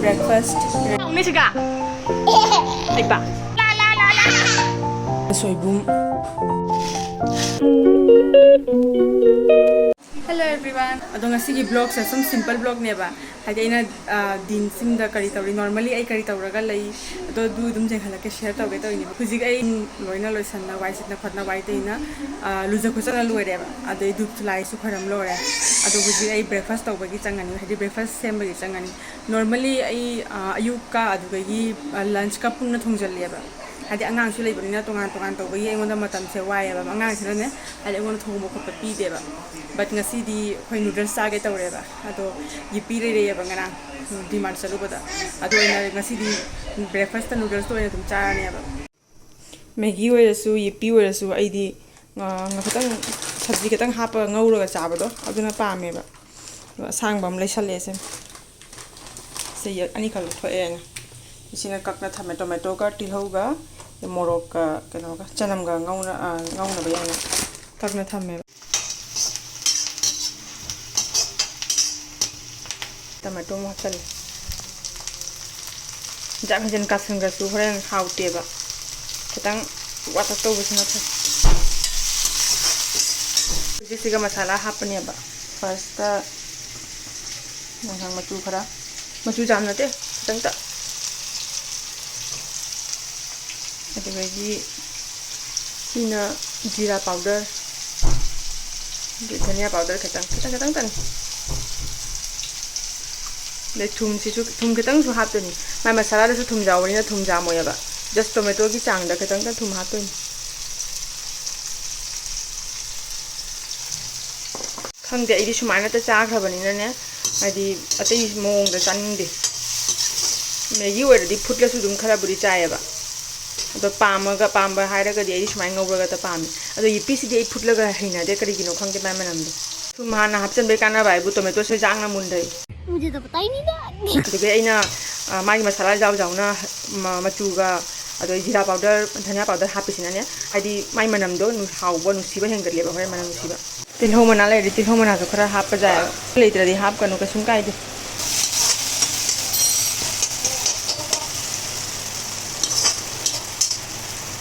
breakfast. Soibum. Hello everyone. Adong asigi vlog sa some simple vlog neba. Hadi ina din sim da kari tawri normally ay kari tawraga lay ado du dum jeng halake share tawge tawni ba. Hujig ay loina loisan na wai sit na khatna wai te ina luja khusana loire ba. Ado du lai su kharam lore. Ado hujig ay breakfast tawbagi changani. Hadi breakfast sembagi changani. Normally ay ayuk ka adu gi lunch ka punna thongjalli ba. Hadi angang su leibani tongan tawbagi ay ngonda matam se wai ba. Angang sila ne hadi ngon thongbo ko pi de ba. But ngasi di khoi noodles sage tawre ba ado yippee re ba ngana demand salu bada ado ina ngasi di breakfast noodles to ina tum charani ba Maggi oira su yippee oira su ai di ngakatang sabji katang hapa ngaura ga chaba do aduna paame ba sangbam leisalle se se ani khal thoe isina kakna thame tomato ka tilhau ga morok ka kano ga chanam ga ngauna ba yana kakna thame tomato mo chal jang jen kasan ga su horen haute ba ketang wata to busna tha jisi ga masala hapne ba first nang machu khara machu jam na te tang ta ate gi sina jeera powder dhania powder ketang tan le thum si thum ketang su hap toni mai masala da su thum jawani na thum jamo ya ba just tomato ki chang da ketang ta thum hap toni khang de idi sumaina ta cha khabani na ne adi atei mong da chaning de Maggi wer di phutla su dum khara buri cha ya ba ado pamba haira ga di idi sumai ngobra ga ta pami ado yippee si di phutla ga haina de kari gino khang de mai manam de thum ha na hapchan be kana bai bu tomato se jang na mun dai मुझे तो पता ही नहीं था तो aina mai masala jaw na machuga ado jeera powder dhania powder hapisina ne adi mai manam do nu hawbo nu siba hengatle ba hore manam siba tilho mana le tilho mana so khara hap ja leitre di hap kanu ka sum kai de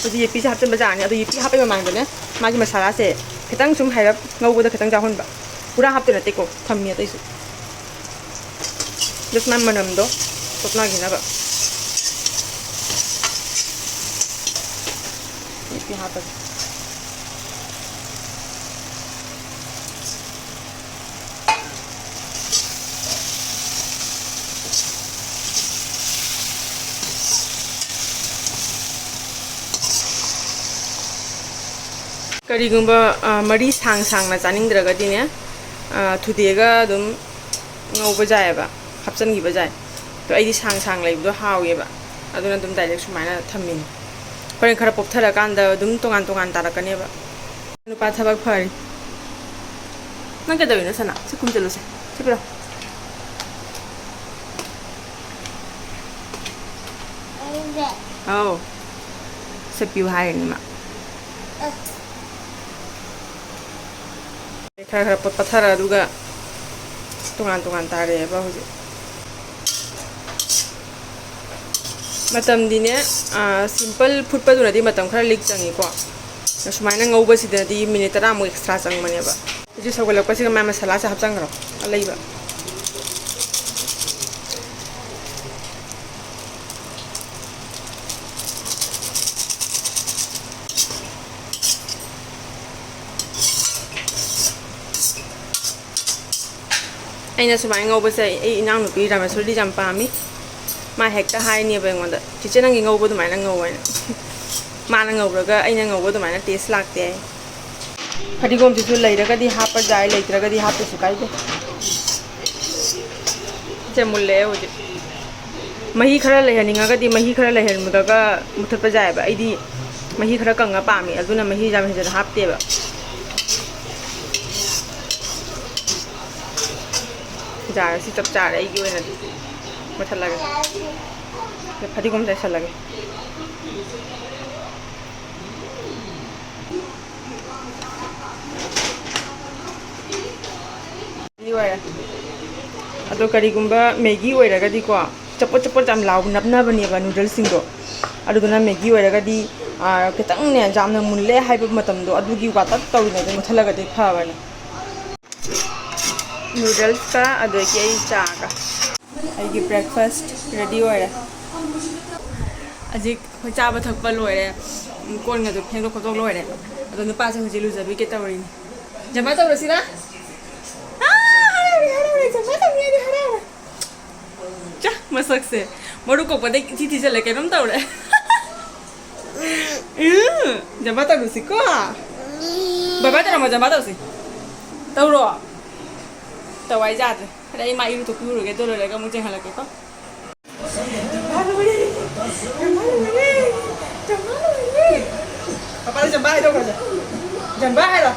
to di yippee hap chen ba ja ni ado yippee hap ba mang de ne magi masala se ketang sum hairap ngau da ketang ja hon ba pura hap de na te ko thammi ta isu just man manam do sopna gina ba yippee hapa karigumba mari sang na chaning draga dine thudega dum ngau ba jaya ba hapsan gi bajai to ai di sang lai do hawe ba aduna dum direct sumaina thamin pare khara pop thara kan da dum tongan tarakane ba nu pa thabak phari nang ka dawina sana sikum chalo se chipra oh sepiu hai ni ma khara pop pathara duga tongan tare ba hoje matam dine simple food pa duna di matam khara lik changi ko sumaina ngau ba sida di minute tara mo extra chang mane ba ji sogala ko siga ma masala sa hap chang ro alai ba aina sumai ngau ba sai ai inang nu pi rama suri jam pa mi ma hekta hai ni ba ngonda chiche nang ngau ba du mai nang ngau wa ma nang ngau ra aina ngau ba du mai na taste lakte fadigom si su lai ra ga di ha pa jai lai tra ga di ha pe su kai de che mulle ho je mahi khara lai haninga ga di mahi khara lai hen mu da ga muthat pa jai ba ai di mahi khara kanga pa mi aduna mahi jam he ja hap te ba jar si tap jar ai gi wena mathal lage fadigom jaisa lage ni wa ado karigumba Maggi oiragadi ko chapot chapot jam lau napnabani ba noodles singdo aduna Maggi oiragadi kitang ne jamna munle haiba matamdo adugi watat tawina de muthalaga de phabani noodles ka adoki ai cha ka ai gi breakfast ready oira ajik hoi chaba thakpa loire kon nga do phengdo khotok loire aduna pa se hoji lujabi ke tawrin jama tawrasira Cha, masak se. Maru ko pada titi jale ke nom tawre. Jamba ta gusi ko. Baba ta ma jamba ta gusi. Tawro. Tawai ja de. Dai mai ru to ku ru ke to le ka mu chen hala ke ko. Papa le jamba ai do ka. Jamba ai lo.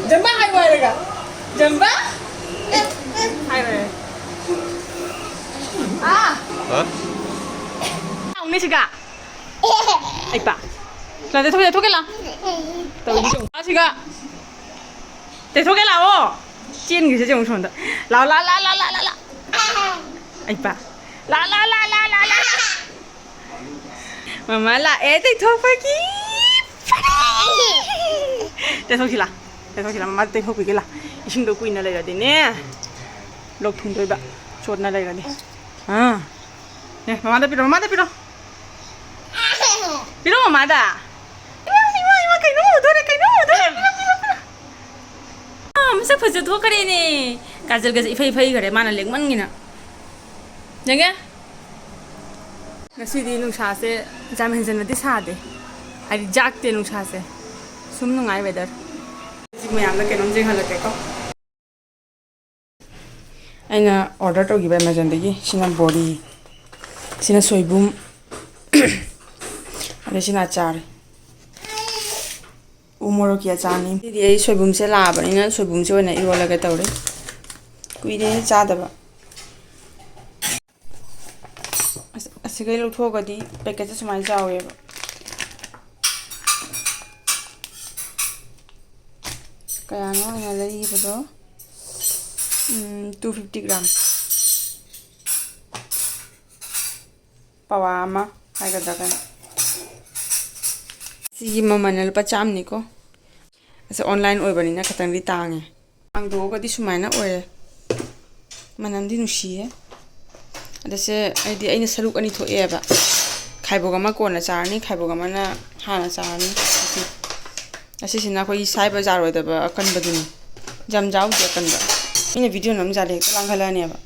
Jamba ai wa le ka. Jamba? Hai rồi. À. Hả? Ông đi siga. Ai pa. Là để thôi cái là. Tao đi chung. À siga. Để thôi cái là ô. Chiên cái gì chung chung đó. La la la la la la la. Ai pa. La la la la la la. Mama là ế để thôi phải kì. Để thôi là. Để thôi là mama để thôi cái là. Ising do kuin na lay radin eh. Log thung doy ba. Chot na lay radin. Ah. Ne, mama da piro, mama da piro. Piro mama da. Ima kai no, dore kai no, dore. Ah, masa phajat ho kare ne. Kajal ga ifai ifai gare mana leng man ngina. Jange? Ngasi di nung sa se jam hensen na di sa de. Ai jak te nung sa se. Sum nung ai weather. ꯃꯌꯥꯝꯅ ꯀꯩꯅꯣꯝ ꯌꯦꯡꯍꯜꯂꯛꯀꯦꯀꯣ ꯑꯩꯅ order ꯇꯧꯈꯤꯕ ꯑꯦꯃꯥꯖꯣꯟꯗꯒꯤ ꯁꯤꯅ ꯕꯣꯔꯤ ꯁꯤꯅ ꯁꯣꯏꯕꯨꯝ ꯑꯗꯩ ꯁꯤꯅ ꯑꯆꯥꯔ ꯎ ꯃꯣꯔꯣꯛꯀꯤ ꯑꯆꯥꯔꯅꯤ ꯁꯤꯗꯤ ꯑꯩ ꯁꯣꯏꯕꯨꯝꯁꯦ ꯂꯥꯛꯑꯕꯅꯤꯅ ꯁꯣꯏꯕꯨꯝꯁꯦ ꯑꯣꯏꯅ ꯏꯔꯣꯜꯂꯒ ꯇꯧꯔꯦ ꯀꯨꯏꯔꯦ ꯆꯥꯗꯕ ꯑꯁꯤꯒꯩ ꯂꯧꯊꯣꯛꯑꯒꯗꯤ ꯄꯦꯀꯦꯠꯁꯦ ꯁꯨꯃꯥꯏꯅ ꯆꯥꯎꯋꯦꯕ Kayano ang nalay ito do 250 gram pawa ama ay gadakan sige mamanal pa cham ni ko asa online oy bani na katang di tange ang do ko di sumana oy manam di nusiye adase ai di aina saruk ani tho eba khaibogama ko na charni khaibogama na hana charni asisina khoi sai bazar oi da ba akan baduni jam jaw je kan ba ina video nam jale lang khala ne ba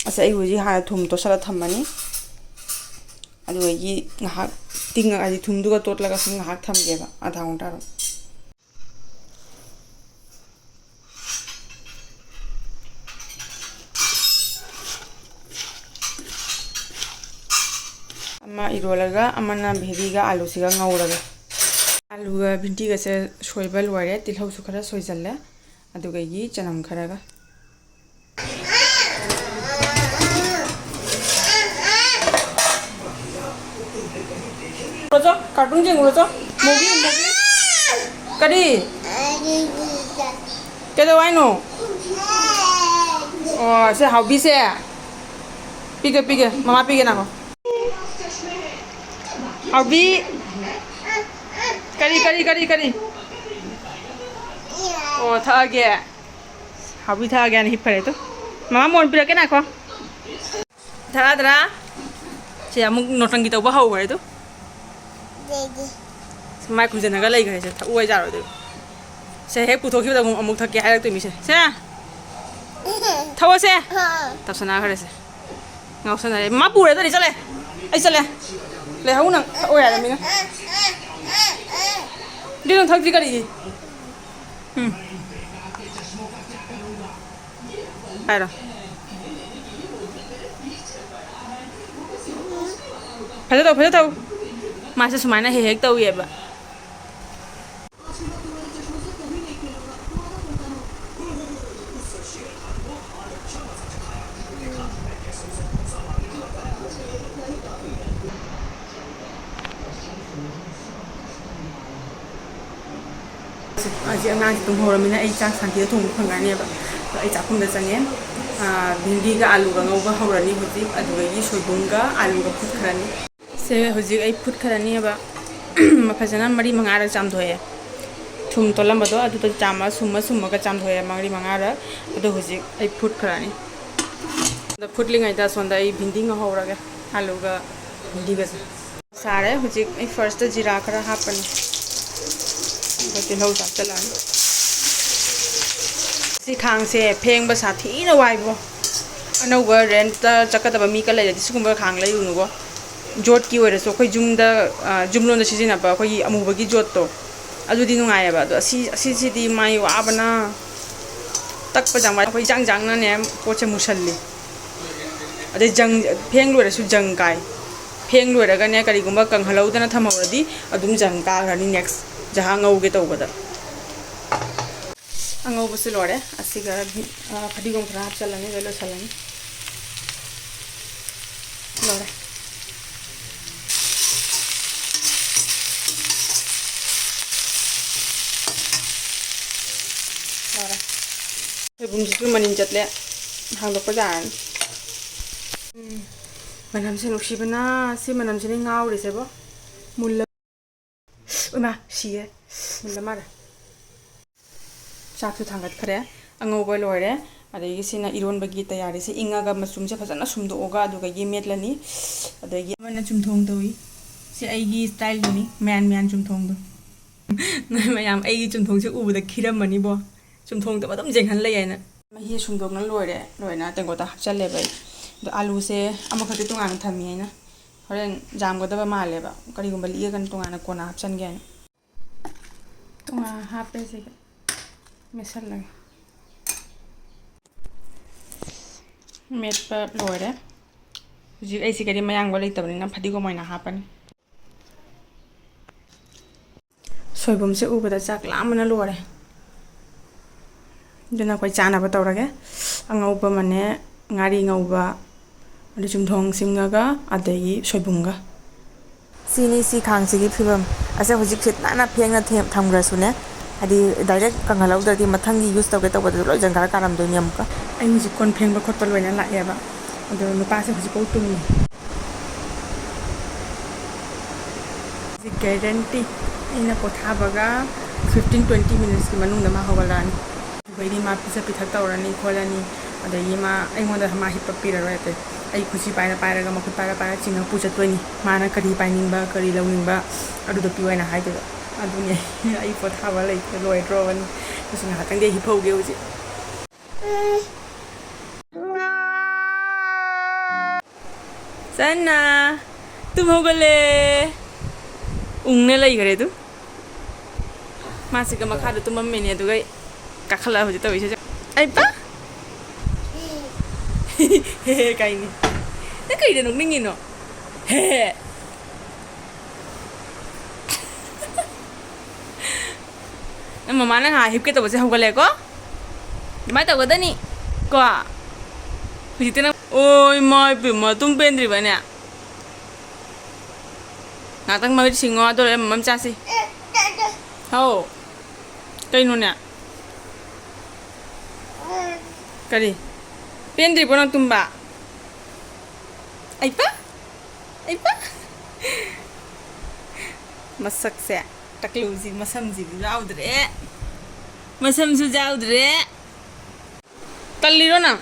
asa ai huji ha thum to sala thammani adu yi ngahak tinga ai thum du ga tot laga sing ngahak tham ge ba adha ghonta ro amma irolaga amana bheri ga alu siga ngauraga aluga bindi ga se soibal ware tilhau su khara soijalle aduga gi chanam kharaga rojo cartoon jeng rojo movie kadi kedo waino oh se hobby se piga mama piga na ko hobby Kari. Oh, thage. Habi thage ani hipare to. Mama mon pira ke na ko. Dara. Se amuk notangi to ba hau gare to. Degi. Mai ku jana ga lai gare se uai ja ro de. Se he pu thoki da amuk thake hai to mi se. Se. Thawa se. Tap sana gare se. Ngau sana ma pu re to ni chale. Ai chale. Le hau nang oi ya mi na. Đi đường thắc gì cái gì? Ai rồi? Phải đâu? Mà sao máy này hết tàu vậy bà? Chị em đang tung hồ là mình ấy chắc sáng kia thùng phần cái này vậy, vậy chắc không được chẳng nhé. भिंडी का आलू का ngौba hawrani hujik adugagi soibumga alu ga phut kharani se hujik ai phut kharani ba mafajana mari mangara chamdhoye thum tolambado adu to chama summa ga chamdhoye mari mangara adu hujik ai phut kharani da phutling ai da sonda ai bindi nga hawraga alu ga bindi ga sare hujik ai first jira khara hapani tilhau sa chalani si khang se pheng ba sa thi na wai bo anauga rent chakadaba mi ka lai di sugumba khang lai unu go jot ki ore so khoi jumda jumlon da sijina ba khoi amuba gi jot to adudi nu ngai ba do si di mai wa bana tak pa jang ba khoi jang na ne poche musalli ade jang pheng lore su jang kai pheng lore ga ne kari gumba kang halau dana thamawradi adum jang ka rani next jahang ngau ge to bada angau busi lore asiga phadigom khara chalani velo chalani lore lore hebum jisu manin jatle hang lokpa jan manam se nuksibana si manam se ngau re sebo mulla uma siye mulla mara चाक थांगत खरे अंगोब लोरे अदगी सिना iron बगी तैयारी से इंगागा मसुम से फजना सुमदोगा अदुगा ये मेटलनी अदगी मन चुमथोंग तोई से आईगी style दुनी मैन चुमथोंग दो मयाम आईगी चुमथोंग से उबदा खिरमनी बो चुमथोंग तो बदम जेंहन लयना मही सुमदोगना लोरे लोयना तेंगोता हचले बाई दो आलू से अमखति तुंगान थमी हैना होरेन जामगदबा मालेबा करिगुंबा लियगन तुंगाना कोना हचन गेन तुंगा हापे से मिसल लगे मेट पर लोरे जी ऐसी करी मयांग वाले तबनी ना फटी को मैना हापन सोइबुम से उबदा चाक लामना लोरे जना कोई चाना बताओरगे अंगौबा मने ngari ngauba adu chumthong simgaga adagi soibumga sini si khang sigi phibam ase hojik sit na phengna thamgra sune adi direct kangalau dadi mathangi use tawge tawbadu loi jangara karam do niam ka ai muji kon phengba khotpa loina la yaba adu nupa se hojik ko tum ji guarantee ina pothabaga 15-20 minutes ki manung ma hogalani baidi ma pizza pithak tawrani kholani adagi ma aingonda ma hip papira roite ai khusi paira ga ma khut paira chinga pucha toini mana kari painingba kari lawingba adu do piwaina haide adune ai pothaba lai loi drowan kusina hatang de hiphoge uji sana tum hogale ungne lai gare tu masika makha tu mamme ne du gai kakhala hoje to ise ai pa he kai ni na kai de nok ningi no he mama na ha hip ke to se hogale ko mai to godani ko hujite na oi mai pe ma tum pendri bane na tang ma singo do le mam cha si ho kai no ne kari pendri bonang tumba ai pa masak se takluzi masam ji jaudre masam su jaudre talliro nang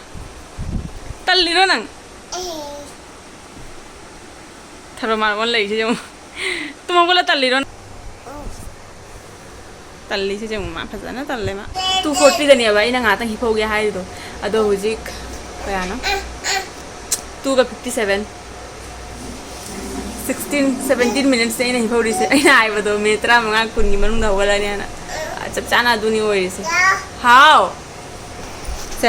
tharo mar gon lai se jom tumo gola talliro talli se jom ma phajana talle ma 240 dani aba ina nga tang hiphoge hai do ado hujik kaya no 2 ga 57 16-17 minutes से नहीं पौड़ी से ऐना आये बतो मेत्रा मंगा कुन्नी मनुंग ना वाला नहीं आना जब चाना दूनी वो ऐसे हाउ से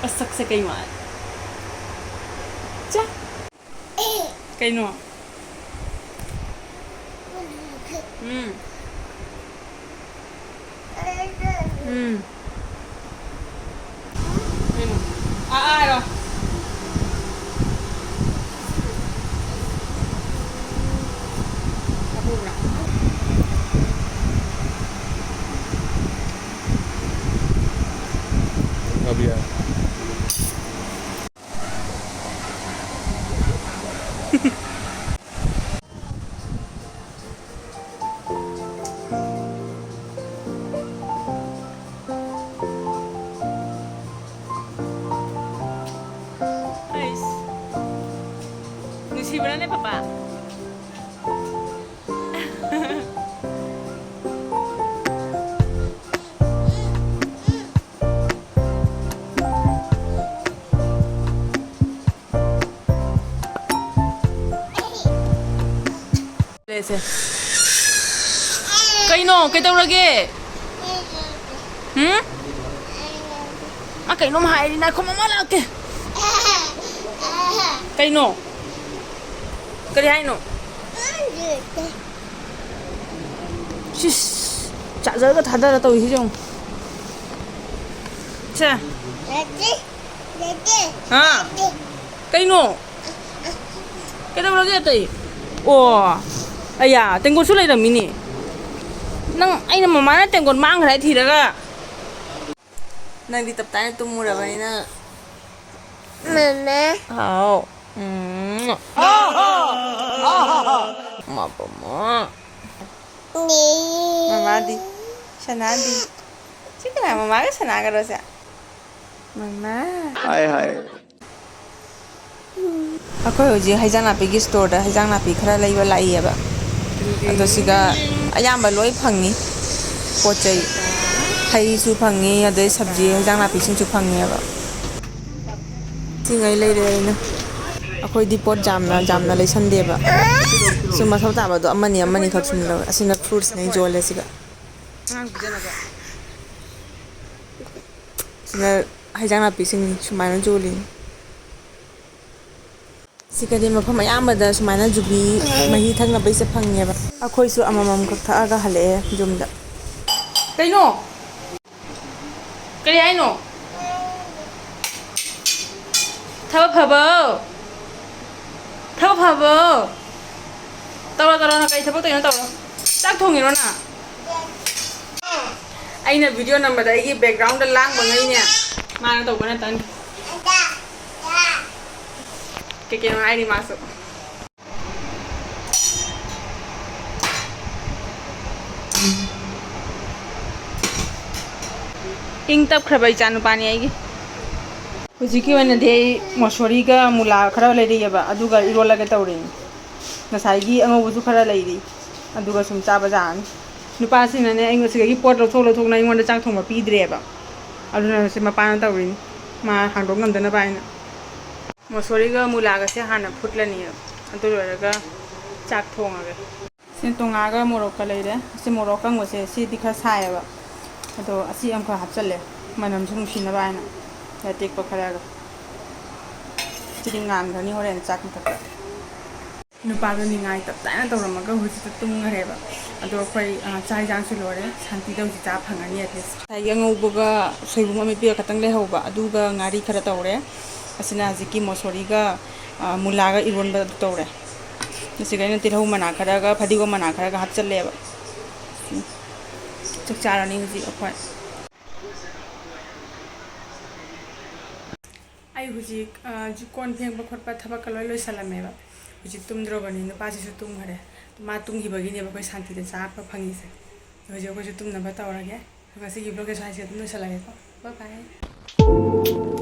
असक से कहीं मार चा कहीं नो rồi दिया Nusiba na papa. Ese. Kaino, ¿qué te lagi? Kaino mahal na ko mamalaki. Kaino. Kari haino. Sis. Chả giới có thật ra tôi hiểu không? Cha. Hả? Kaino. Cái đâu lagi tadi? Wow. Ayah, tengok sulai dah mini. Nang, ay na mama na tengok mang rai thira ka. Nang di tập tái tung mua rồi vậy nè. Mama. Hảo. Mà bà má. Mama đi. Sana đi. Chứ cái nào mama cái sana cái đó sao? Mama. Hi hi Aku hujung hajang napi gi store dah hajang napi khara laiba lai ya ba. Ado siga ayam ba loi phangi. Pochai. Hai su phangi ado sabji hajang napi sing su phangi ya ba. Singai lai re na. Aku di pot jamna lai sande ba. Su ma thau ta ba do amani khak sin lo asina fruits nei jole siga. Sina hajang napi sing sumai jolin. Sikadi mafam ayamada sumana jubi mahi thangna baise phangneba akhoi su amamam khak thaga hale jumda Kaino. Kari haino. Thaba phaba. Thaba phaba. Tawra na kai thaba to ina tawra. Chak thongiro na. Aina video number da igi background da lang bangai ne. Mana to bana tan. Que no hay ni más. Ing tap khrabai chanu pani ai gi. Hujiki wana de mosori ga mula khara lai ri ba aduga irola ga tawri. Nasai gi ango bu khara lai ri. Aduga sum cha ba jan. Nupa sina ne ingo siga gi pot lo thok na ingo da chak thong ba pi dre ba. Aduna se ma pan tawri. Ma hangdong ngam dana ba ina. Mosori ga mula ga se hana futlani adu loraga chak thonga sin tonga ga morok ka leire se morok ka ngose si dikha sai ba ado asi am kha hapchale manam sung sina ba na ya tek pa khara ga tidingan dhani horen chak thak nupa ga ni ngai tap ta na toram ga hu si tung re ba ado khoi chai jang su lore shanti dam si cha phangani atles sai ga ngau ga soibum ame pi ka tang le ho ba adu ga ngari khara tawre asina jiki mosori ga mula ga iron ba tawre nasiga ina tirhau mana khara ga phadigo mana khara ga hapchalle ba chak charani huji akhoi ai huji jikon pheng ba khotpa thaba ka loi salame ba huji tumdro bani na pa si su tum khare ma tung hi bagi ne ba koi shanti de cha pa phangi se huji ko ju tum na ba tawra ge ngasi gi blog ke sai se tum no salage ko bye bye